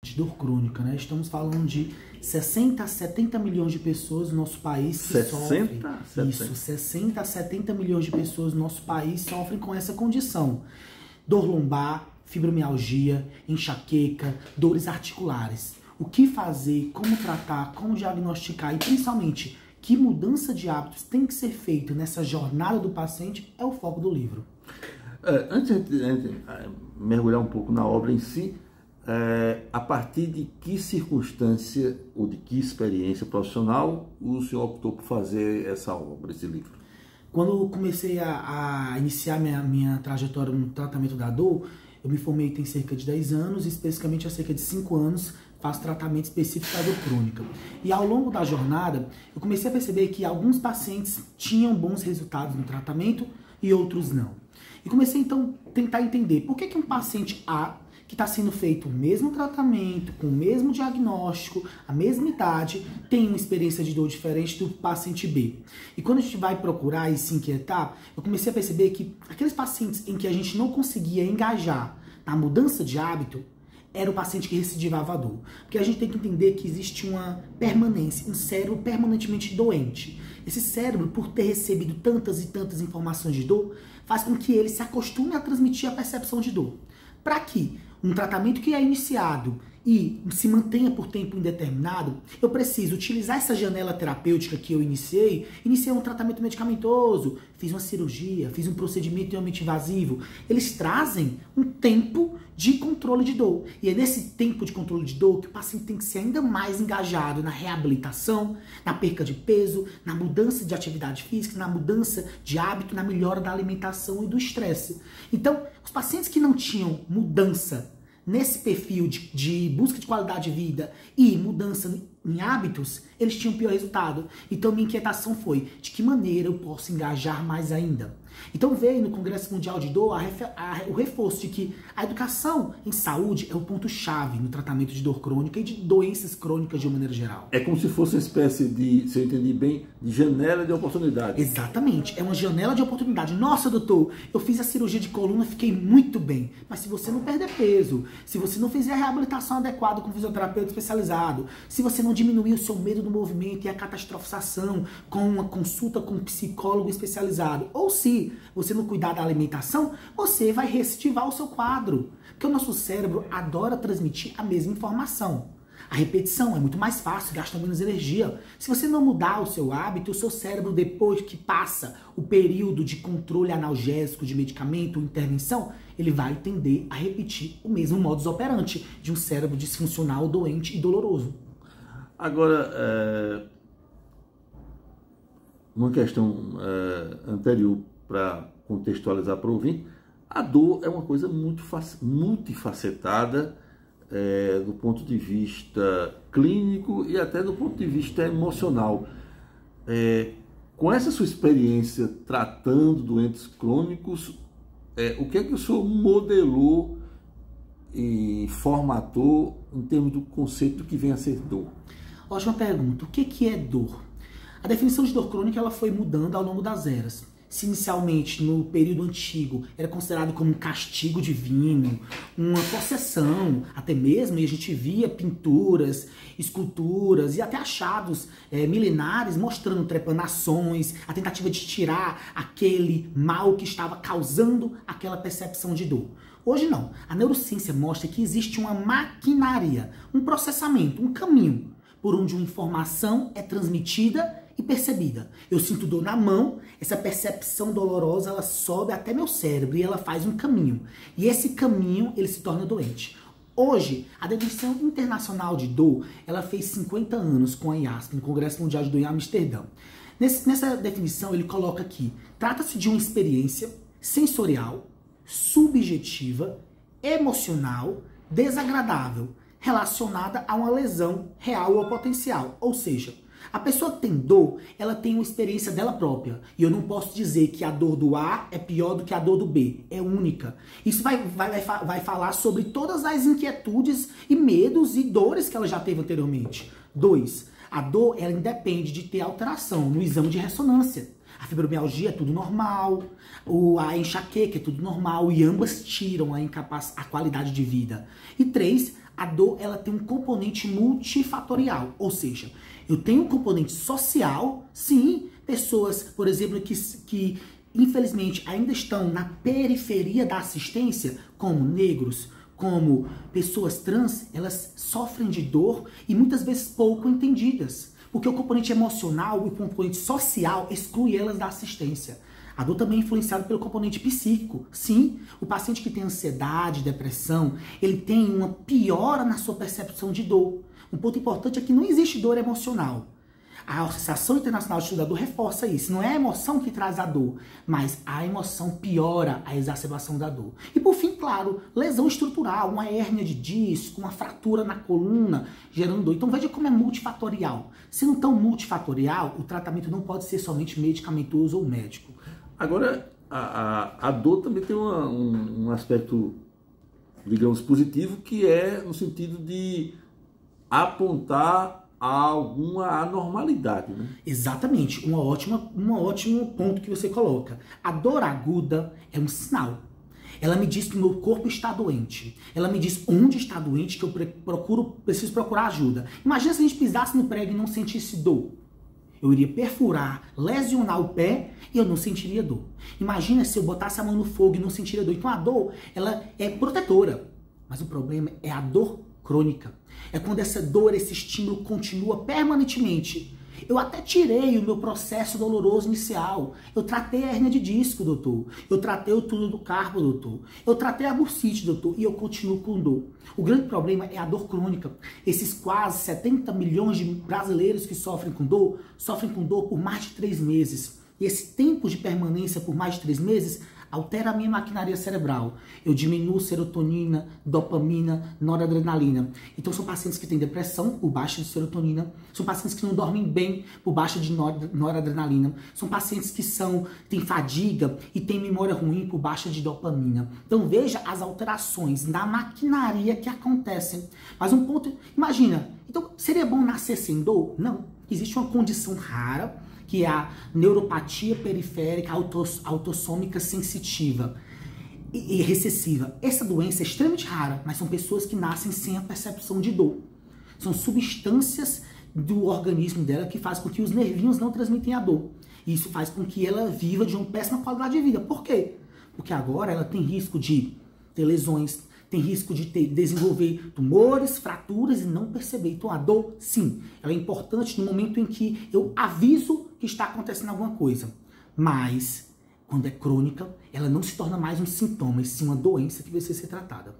de dor crônica, né? Estamos falando de 60 a 70 milhões de pessoas no nosso país que 60? sofrem. Isso, 60 a 70 milhões de pessoas no nosso país sofrem com essa condição. Dor lombar, fibromialgia, enxaqueca, dores articulares. O que fazer, como tratar, como diagnosticar e principalmente que mudança de hábitos tem que ser feita nessa jornada do paciente é o foco do livro. Antes de mergulhar um pouco na obra em si, a partir de que circunstância ou de que experiência profissional o senhor optou por fazer essa obra, esse livro? Quando eu comecei a iniciar minha trajetória no tratamento da dor, eu me formei tem cerca de 10 anos, especificamente há cerca de 5 anos, faço tratamento específico da dor crônica. E ao longo da jornada, eu comecei a perceber que alguns pacientes tinham bons resultados no tratamento e outros não. E comecei então a tentar entender por que um paciente A, que está sendo feito o mesmo tratamento, com o mesmo diagnóstico, a mesma idade, tem uma experiência de dor diferente do paciente B. E quando a gente vai procurar e se inquietar, eu comecei a perceber que aqueles pacientes em que a gente não conseguia engajar na mudança de hábito, era o paciente que recidivava a dor. Porque a gente tem que entender que existe uma permanência, um cérebro permanentemente doente. Esse cérebro, por ter recebido tantas e tantas informações de dor, faz com que ele se acostume a transmitir a percepção de dor. Para que um tratamento que é iniciado e se mantenha por tempo indeterminado, eu preciso utilizar essa janela terapêutica que eu iniciei um tratamento medicamentoso, fiz uma cirurgia, fiz um procedimento extremamente invasivo. Eles trazem um tempo de controle de dor. E é nesse tempo de controle de dor que o paciente tem que ser ainda mais engajado na reabilitação, na perca de peso, na mudança de atividade física, na mudança de hábito, na melhora da alimentação e do estresse. Então, os pacientes que não tinham mudança nesse perfil de busca de qualidade de vida e mudança em hábitos, eles tinham pior resultado. Então minha inquietação foi, de que maneira eu posso engajar mais ainda? Então veio no Congresso Mundial de Dor o reforço de que a educação em saúde é o ponto-chave no tratamento de dor crônica e de doenças crônicas de uma maneira geral. É como se fosse uma espécie de, se eu entendi bem, de janela de oportunidade. Exatamente, é uma janela de oportunidade. Nossa, doutor, eu fiz a cirurgia de coluna, fiquei muito bem. Mas se você não perder peso, se você não fizer a reabilitação adequada com fisioterapeuta especializado, se você não diminuir o seu medo do movimento e a catastrofização com uma consulta com um psicólogo especializado, ou se você não cuidar da alimentação, você vai recidivar o seu quadro. Porque o nosso cérebro adora transmitir a mesma informação. A repetição é muito mais fácil, gasta menos energia. Se você não mudar o seu hábito, o seu cérebro, depois que passa o período de controle analgésico, de medicamento, intervenção, ele vai tender a repetir o mesmo modus operandi de um cérebro disfuncional, doente e doloroso. Agora, uma questão anterior para contextualizar para o ouvinte, a dor é uma coisa muito multifacetada do ponto de vista clínico e até do ponto de vista emocional. Com essa sua experiência tratando doentes crônicos, o que é que o senhor modelou e formatou em termos do conceito do que vem a ser dor? Ótima pergunta. O que é dor? A definição de dor crônica ela foi mudando ao longo das eras. Se inicialmente, no período antigo, era considerado como um castigo divino, uma possessão, até mesmo, e a gente via pinturas, esculturas e até achados milenares mostrando trepanações, a tentativa de tirar aquele mal que estava causando aquela percepção de dor. Hoje não. A neurociência mostra que existe uma maquinaria, um processamento, um caminho por onde uma informação é transmitida e percebida. Eu sinto dor na mão, essa percepção dolorosa ela sobe até meu cérebro e ela faz um caminho. E esse caminho ele se torna doente. Hoje, a definição internacional de dor, ela fez 50 anos com a IASP, no Congresso Mundial de Dor em Amsterdã. Nessa definição ele coloca aqui, trata-se de uma experiência sensorial, subjetiva, emocional, desagradável, relacionada a uma lesão real ou potencial. Ou seja, a pessoa que tem dor, ela tem uma experiência dela própria. E eu não posso dizer que a dor do A é pior do que a dor do B. É única. Isso vai falar sobre todas as inquietudes e medos e dores que ela já teve anteriormente. 2. A dor, ela independe de ter alteração no exame de ressonância. A fibromialgia é tudo normal, a enxaqueca é tudo normal e ambas tiram a qualidade de vida. E 3, A dor, ela tem um componente multifatorial, ou seja, eu tenho um componente social, sim, pessoas, por exemplo, que infelizmente ainda estão na periferia da assistência, como negros, como pessoas trans, elas sofrem de dor e muitas vezes pouco entendidas, porque o componente emocional e o componente social exclui elas da assistência. A dor também é influenciada pelo componente psíquico. Sim, o paciente que tem ansiedade, depressão, ele tem uma piora na sua percepção de dor. Um ponto importante é que não existe dor emocional. A Associação Internacional de Estudo da Dor reforça isso. Não é a emoção que traz a dor, mas a emoção piora a exacerbação da dor. E por fim, claro, lesão estrutural, uma hérnia de disco, uma fratura na coluna, gerando dor. Então veja como é multifatorial. Sendo tão multifatorial, o tratamento não pode ser somente medicamentoso ou médico. Agora, a dor também tem um aspecto, digamos, positivo, que é no sentido de apontar a alguma anormalidade, né? Exatamente, um ótimo ponto que você coloca. A dor aguda é um sinal. Ela me diz que o meu corpo está doente. Ela me diz onde está doente, que eu preciso procurar ajuda. Imagina se a gente pisasse no prego e não sentisse dor. Eu iria perfurar, lesionar o pé e eu não sentiria dor. Imagina se eu botasse a mão no fogo e não sentiria dor. Então a dor, ela é protetora. Mas o problema é a dor crônica. É quando essa dor, esse estímulo continua permanentemente. Eu até tirei o meu processo doloroso inicial. Eu tratei a hérnia de disco, doutor. Eu tratei o túnel do carpo, doutor. Eu tratei a bursite, doutor. E eu continuo com dor. O grande problema é a dor crônica. Esses quase 70 milhões de brasileiros que sofrem com dor por mais de 3 meses. E esse tempo de permanência por mais de 3 meses altera a minha maquinaria cerebral. Eu diminuo serotonina, dopamina, noradrenalina. Então são pacientes que têm depressão por baixa de serotonina, são pacientes que não dormem bem por baixa de noradrenalina, são pacientes que têm fadiga e têm memória ruim por baixa de dopamina. Então veja as alterações na maquinaria que acontecem. Mas um ponto, imagina, então seria bom nascer sem dor? Não. Existe uma condição rara, que é a neuropatia periférica autossômica sensitiva e recessiva. Essa doença é extremamente rara, mas são pessoas que nascem sem a percepção de dor. São substâncias do organismo dela que faz com que os nervinhos não transmitem a dor. E isso faz com que ela viva de uma péssima qualidade de vida. Por quê? Porque agora ela tem risco de ter lesões, tem risco de desenvolver tumores, fraturas e não perceber. Então a dor, sim, ela é importante no momento em que eu aviso que está acontecendo alguma coisa. Mas, quando é crônica, ela não se torna mais um sintoma, e sim uma doença que precisa ser tratada.